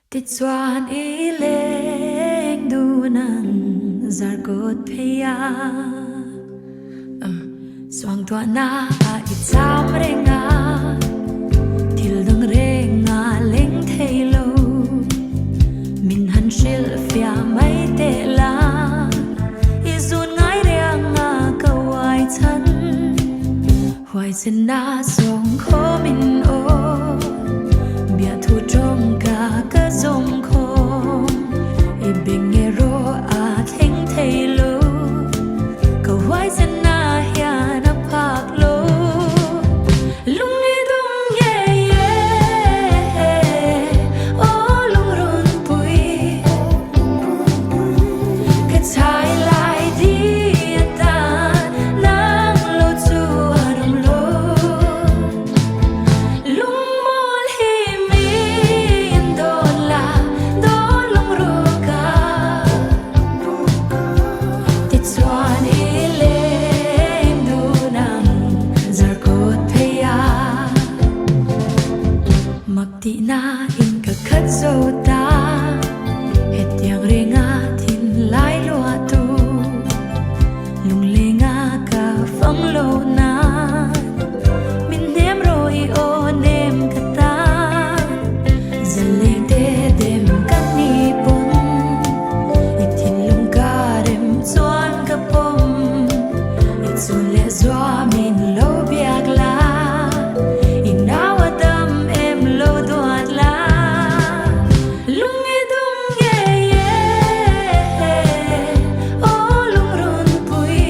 Tít xoan ý lên đu nằng giar cốt phia xoang tua na ít sam renga thil dang renga leng thei lo min han shil fia mai te la izun ngai renga kawai chan hoài sen na song kho min o bia thu trong cả dòng khom e benge ro a theng thei lo ka wai sen na hia na phak lo lung ni dung ye ye o lung run pui ka chai lai di ta nang lo chu arum lo lung mol hi mi don la don lung ru ka ti chuan i le du nang zar kot theya mak ti na in ka khat zo ta het yang renga thin lai lo tu lung lenga ka phong lo na min nem roi o nem ka ta zaleng te dem ka ni pon i thin lung ka rem chuan ka pom i chun le zwa min lo biak la i nawa dam em lo doat la lung e dung ye ye o lung run pui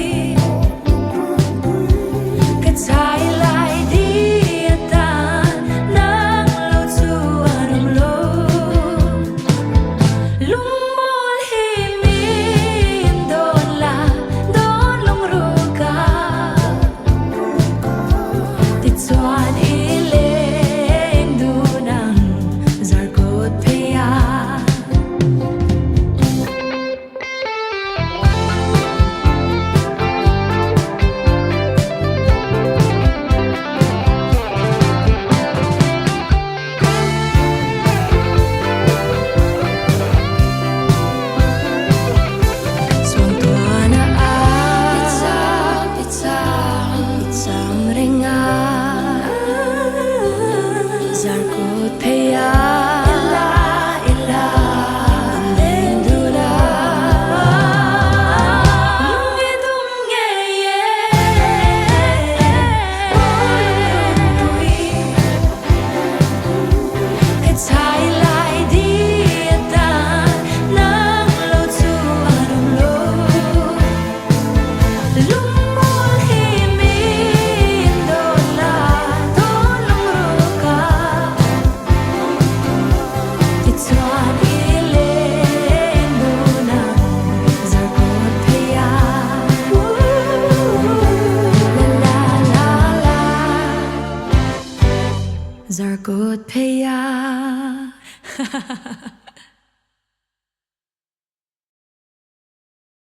ka chai lai di ta nang lo chu arum lo lung mol hi mi don la don lung ru ka ti chuan i le du nang zar kot phia Xuân tua na ít sam renga zar kot phia ila lên du la lung e dung ye ye o lung pui ka chai lai di ta nang lo chu arum lo lung mol hi mi don la don lung ru ka ti chuan i le du nang zar kot phia la la la zar kot phia